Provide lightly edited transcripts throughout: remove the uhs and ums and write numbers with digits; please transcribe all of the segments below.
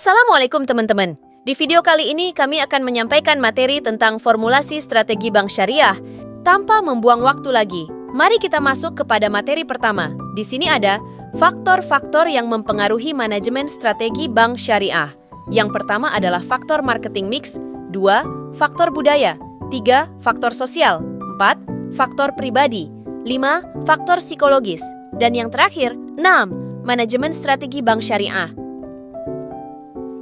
Assalamualaikum teman-teman. Di video kali ini kami akan menyampaikan materi tentang formulasi strategi bank syariah. Tanpa membuang waktu lagi, mari kita masuk kepada materi pertama. Di sini ada faktor-faktor yang mempengaruhi manajemen strategi bank syariah. Yang pertama adalah faktor marketing mix, 2. Faktor budaya, 3. Faktor sosial, 4. Faktor pribadi, 5. Faktor psikologis, dan yang terakhir, 6. Manajemen strategi bank syariah.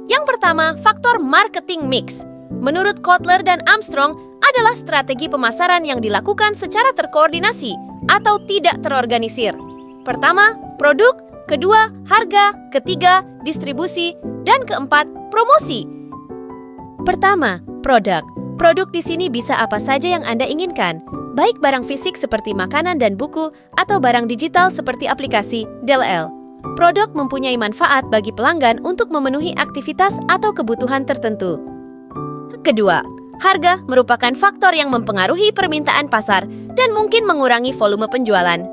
Yang pertama, faktor marketing mix. Menurut Kotler dan Armstrong, adalah strategi pemasaran yang dilakukan secara terkoordinasi atau tidak terorganisir. Pertama, produk, kedua, harga, ketiga, distribusi, dan keempat, promosi. Pertama, produk. Produk di sini bisa apa saja yang Anda inginkan, baik barang fisik seperti makanan dan buku atau barang digital seperti aplikasi DLL. Produk mempunyai manfaat bagi pelanggan untuk memenuhi aktivitas atau kebutuhan tertentu. Kedua, harga merupakan faktor yang mempengaruhi permintaan pasar dan mungkin mengurangi volume penjualan.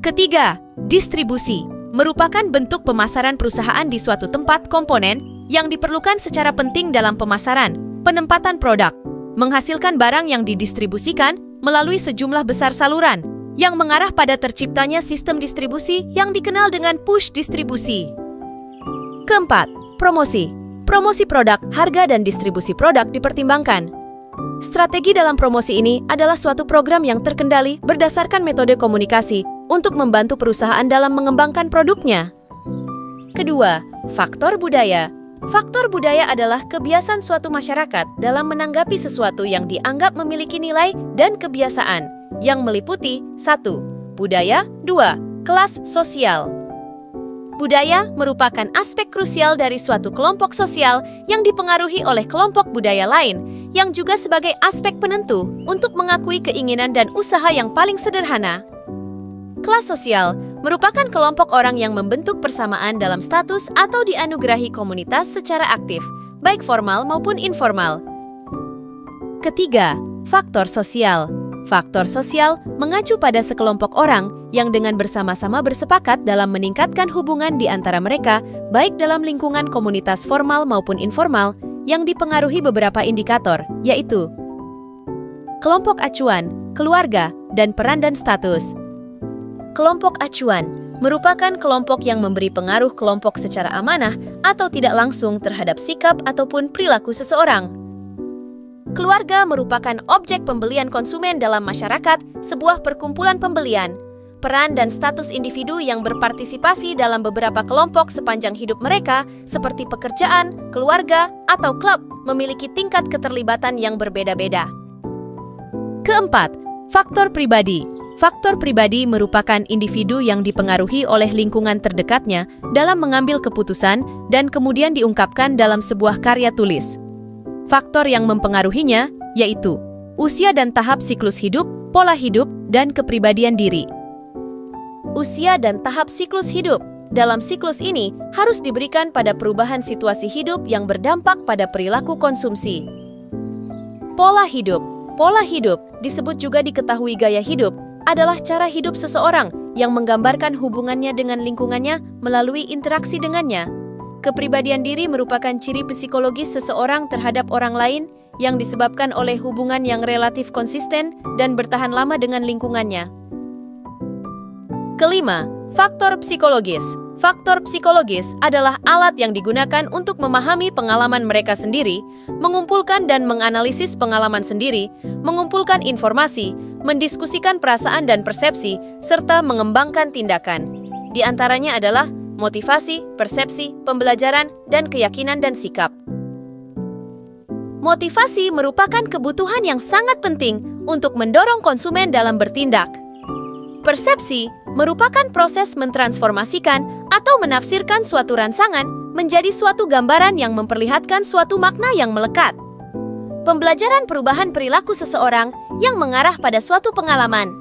Ketiga, distribusi merupakan bentuk pemasaran perusahaan di suatu tempat komponen yang diperlukan secara penting dalam pemasaran, penempatan produk, menghasilkan barang yang didistribusikan melalui sejumlah besar saluran, yang mengarah pada terciptanya sistem distribusi yang dikenal dengan push distribusi. Keempat, promosi. Promosi produk, harga, dan distribusi produk dipertimbangkan. Strategi dalam promosi ini adalah suatu program yang terkendali berdasarkan metode komunikasi untuk membantu perusahaan dalam mengembangkan produknya. Kedua, faktor budaya. Faktor budaya adalah kebiasaan suatu masyarakat dalam menanggapi sesuatu yang dianggap memiliki nilai dan kebiasaan, yang meliputi 1. Budaya, 2. Kelas sosial. Budaya merupakan aspek krusial dari suatu kelompok sosial yang dipengaruhi oleh kelompok budaya lain, yang juga sebagai aspek penentu untuk mengakui keinginan dan usaha yang paling sederhana. Kelas sosial merupakan kelompok orang yang membentuk persamaan dalam status atau dianugerahi komunitas secara aktif, baik formal maupun informal. Ketiga, faktor sosial. Faktor sosial mengacu pada sekelompok orang yang dengan bersama-sama bersepakat dalam meningkatkan hubungan di antara mereka, baik dalam lingkungan komunitas formal maupun informal, yang dipengaruhi beberapa indikator, yaitu kelompok acuan, keluarga, dan peran dan status. Kelompok acuan merupakan kelompok yang memberi pengaruh kelompok secara amanah atau tidak langsung terhadap sikap ataupun perilaku seseorang. Keluarga merupakan objek pembelian konsumen dalam masyarakat, sebuah perkumpulan pembelian. Peran dan status individu yang berpartisipasi dalam beberapa kelompok sepanjang hidup mereka, seperti pekerjaan, keluarga, atau klub, memiliki tingkat keterlibatan yang berbeda-beda. Keempat, faktor pribadi. Faktor pribadi merupakan individu yang dipengaruhi oleh lingkungan terdekatnya dalam mengambil keputusan dan kemudian diungkapkan dalam sebuah karya tulis. Faktor yang mempengaruhinya yaitu usia dan tahap siklus hidup, pola hidup, dan kepribadian diri. Usia dan tahap siklus hidup dalam siklus ini harus diberikan pada perubahan situasi hidup yang berdampak pada perilaku konsumsi. Pola hidup. Pola hidup disebut juga diketahui gaya hidup adalah cara hidup seseorang yang menggambarkan hubungannya dengan lingkungannya melalui interaksi dengannya. Kepribadian diri merupakan ciri psikologis seseorang terhadap orang lain yang disebabkan oleh hubungan yang relatif konsisten dan bertahan lama dengan lingkungannya. Kelima, faktor psikologis. Faktor psikologis adalah alat yang digunakan untuk memahami pengalaman mereka sendiri, mengumpulkan dan menganalisis pengalaman sendiri, mengumpulkan informasi, mendiskusikan perasaan dan persepsi, serta mengembangkan tindakan. Di antaranya adalah motivasi, persepsi, pembelajaran, dan keyakinan dan sikap. Motivasi merupakan kebutuhan yang sangat penting untuk mendorong konsumen dalam bertindak. Persepsi merupakan proses mentransformasikan atau menafsirkan suatu rangsangan menjadi suatu gambaran yang memperlihatkan suatu makna yang melekat. Pembelajaran perubahan perilaku seseorang yang mengarah pada suatu pengalaman.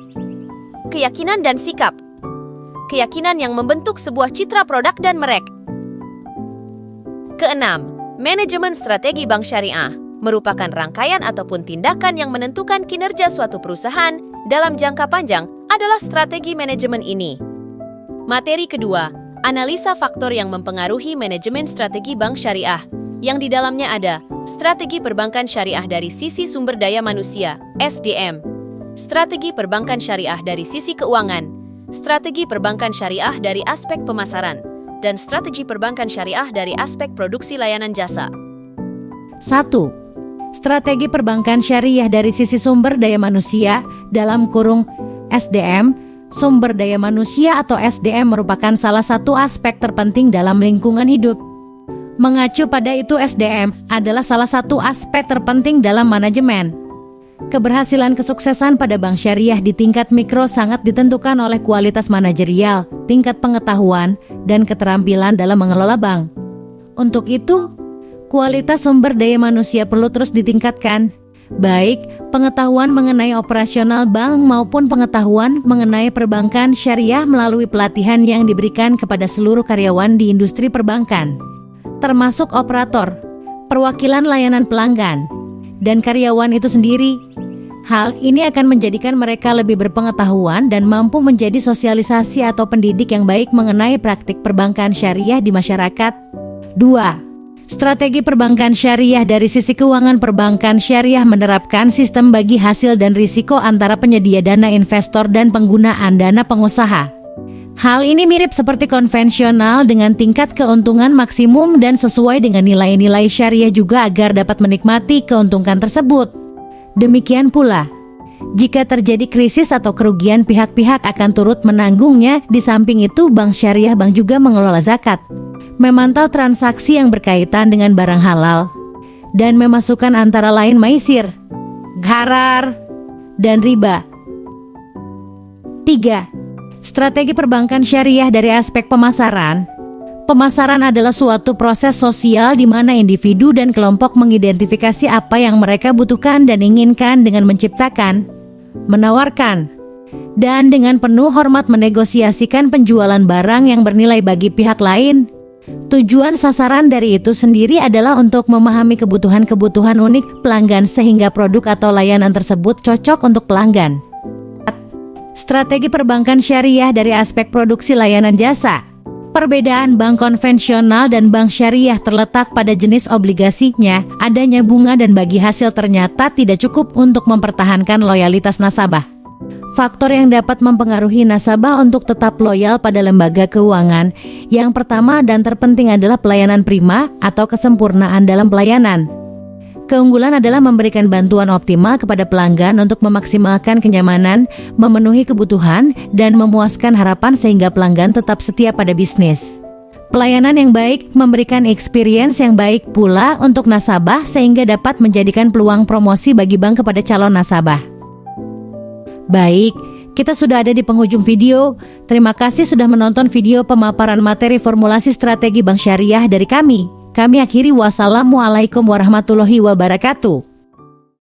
Keyakinan dan sikap. Keyakinan yang membentuk sebuah citra produk dan merek. Keenam, manajemen strategi bank syariah merupakan rangkaian ataupun tindakan yang menentukan kinerja suatu perusahaan dalam jangka panjang adalah strategi manajemen ini. Materi kedua, analisa faktor yang mempengaruhi manajemen strategi bank syariah, yang di dalamnya ada strategi perbankan syariah dari sisi sumber daya manusia, SDM, strategi perbankan syariah dari sisi keuangan, strategi perbankan syariah dari aspek pemasaran, dan strategi perbankan syariah dari aspek produksi layanan jasa. 1. Strategi perbankan syariah dari sisi sumber daya manusia dalam kurung SDM. Sumber daya manusia atau SDM merupakan salah satu aspek terpenting dalam lingkungan hidup. Mengacu pada itu, SDM adalah salah satu aspek terpenting dalam manajemen. Keberhasilan kesuksesan pada bank syariah di tingkat mikro sangat ditentukan oleh kualitas manajerial, tingkat pengetahuan, dan keterampilan dalam mengelola bank. Untuk itu, kualitas sumber daya manusia perlu terus ditingkatkan, baik pengetahuan mengenai operasional bank maupun pengetahuan mengenai perbankan syariah melalui pelatihan yang diberikan kepada seluruh karyawan di industri perbankan, termasuk operator, perwakilan layanan pelanggan, dan karyawan itu sendiri. Hal ini akan menjadikan mereka lebih berpengetahuan dan mampu menjadi sosialisasi atau pendidik yang baik mengenai praktik perbankan syariah di masyarakat. 2. Strategi perbankan syariah dari sisi keuangan. Perbankan syariah menerapkan sistem bagi hasil dan risiko antara penyedia dana investor dan penggunaan dana pengusaha. Hal ini mirip seperti konvensional dengan tingkat keuntungan maksimum dan sesuai dengan nilai-nilai syariah juga agar dapat menikmati keuntungan tersebut. Demikian pula, jika terjadi krisis atau kerugian, pihak-pihak akan turut menanggungnya. Di samping itu, bank syariah bank juga mengelola zakat, memantau transaksi yang berkaitan dengan barang halal, dan memasukkan antara lain maisir, gharar, dan riba. 3. Strategi perbankan syariah dari aspek pemasaran. Pemasaran adalah suatu proses sosial di mana individu dan kelompok mengidentifikasi apa yang mereka butuhkan dan inginkan dengan menciptakan, menawarkan, dan dengan penuh hormat menegosiasikan penjualan barang yang bernilai bagi pihak lain. Tujuan sasaran dari itu sendiri adalah untuk memahami kebutuhan-kebutuhan unik pelanggan sehingga produk atau layanan tersebut cocok untuk pelanggan. Strategi perbankan syariah dari aspek produksi layanan jasa. Perbedaan bank konvensional dan bank syariah terletak pada jenis obligasinya. Adanya bunga dan bagi hasil ternyata tidak cukup untuk mempertahankan loyalitas nasabah. Faktor yang dapat mempengaruhi nasabah untuk tetap loyal pada lembaga keuangan. Yang pertama dan terpenting adalah pelayanan prima atau kesempurnaan dalam pelayanan. Keunggulan adalah memberikan bantuan optimal kepada pelanggan untuk memaksimalkan kenyamanan, memenuhi kebutuhan, dan memuaskan harapan sehingga pelanggan tetap setia pada bisnis. Pelayanan yang baik memberikan experience yang baik pula untuk nasabah sehingga dapat menjadikan peluang promosi bagi bank kepada calon nasabah. Baik, kita sudah ada di penghujung video. Terima kasih sudah menonton video pemaparan materi formulasi strategi bank syariah dari kami. Kami akhiri, wassalamualaikum warahmatullahi wabarakatuh.